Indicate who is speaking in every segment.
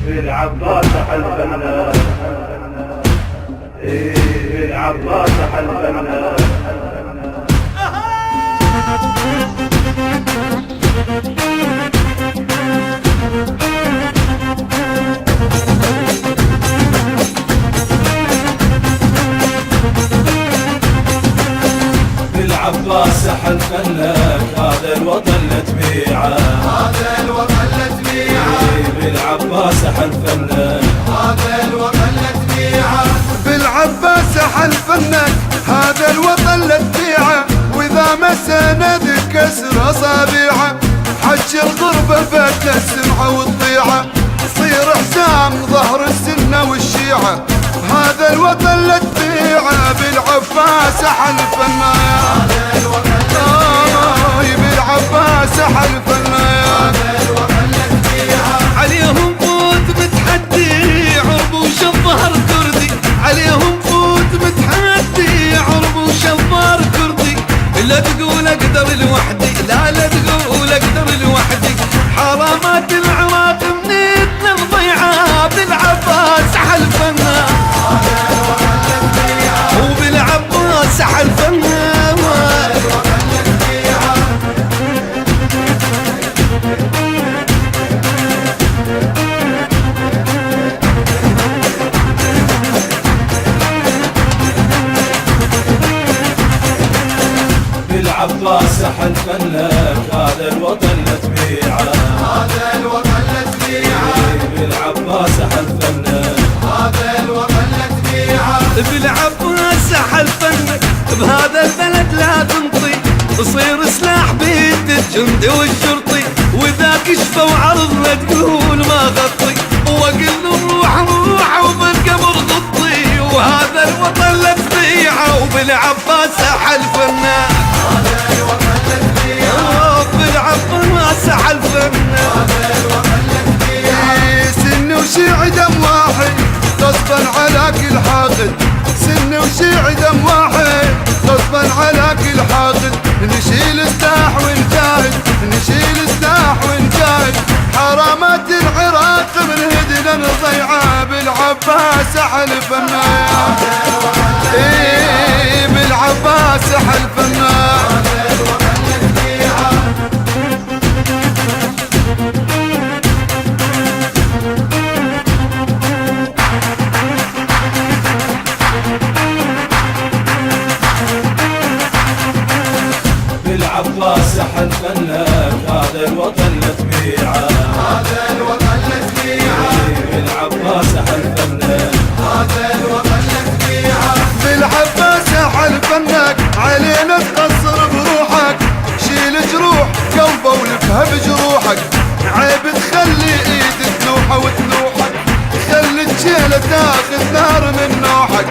Speaker 1: بالعباس حلفنا، بالعباس حلفنا.
Speaker 2: بالعباس حلفنا هذا الوطن لتبيعه،
Speaker 3: هذا الوطن لتبيعه.
Speaker 2: بالعباس حلفنا
Speaker 3: هذا الوطن لتبيعه.
Speaker 4: بالعباس حلفنا هذا الوطن لتبيعه، واذا مسنا كسر اصابيعه، حج الغربه فات السمعه والطيعه، صير حسام ظهر السنه والشيعه، هذا الوطن لتبيعه. بالعباس حلفنا
Speaker 3: هذا الوطن
Speaker 4: بالعباس حلفنا
Speaker 3: هذا الوطن لتبيعه.
Speaker 5: عليهم فوت متحدي عرب وشظهر كردي، عليهم فوت متحدي عرب وشظهر كردي، لا تقول اقدر لوحدي، لا تقول اقدر لوحدي، حرامات العراق منيتنا الضيعه. بالعباس حلفنا وبالعباس حلفنا.
Speaker 2: بالعباس حلفنا هذا الوطن لتبيعه،
Speaker 3: هذا الوطن لتبيعه.
Speaker 2: بالعباس حلفنا
Speaker 3: هذا الوطن لتبيعه.
Speaker 5: بالعباس حلفنا بهذا البلد لا تنطي، تصير سلاح بيد الجندي والشرطي، واذا كشفوا عرضنا تقول ما غطي، واقول له روح روح وبالقبر غطي، وهذا الوطن لتبيعه. وبالعباس حلفنا
Speaker 3: هذا الوطن لتبيعه.
Speaker 5: بالعباس حلفنا.
Speaker 3: هذا الوطن لتبيعه.
Speaker 4: سن وشيع دم واحد غصبا على كل حاقد، سن وشيع دم واحد غصبا على كل حاقد، نشيل سلاح ونجاهد، نشيل سلاح ونجاهد، حرامات العراق من هدنا نضيعه. بالعباس حلفنا بالعباس حلفنا.
Speaker 3: هذا الوطن لتبيعه.
Speaker 2: بالعباس حلفنا هذا الوطن لتبيعه،
Speaker 3: هذا الوطن لتبيعه.
Speaker 2: بالعباس حلفنا
Speaker 3: هذا الوطن لتبيعه.
Speaker 4: بالعباس حلفنك علينا تقصر بروحك، شيل جروح قلبه ولفها بجروحك، عيب تخلي ايد تنوحه وتنوحك، خلي الجيلة تاخذ نار من نوحك،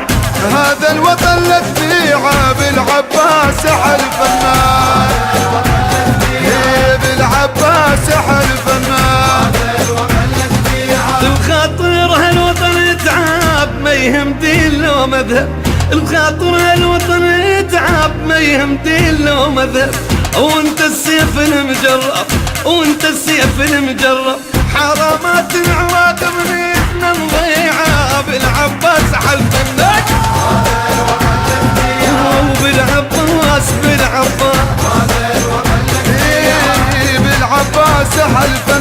Speaker 4: هذا الوطن لتبيعه. بالعباس حلفنا بالعباس حلفنا.
Speaker 5: بخاطر هالوطن يتعب ما يهم دين لو مذهب، بخاطر هالوطن يتعب ما يهم دين لو مذهب، وانت السيف المجرب وانت السيف المجرب، حرامات العراق منيتنا نضيعه. بالعباس حلفنا وبالعباس بالعباس
Speaker 4: بالعباس حلفنا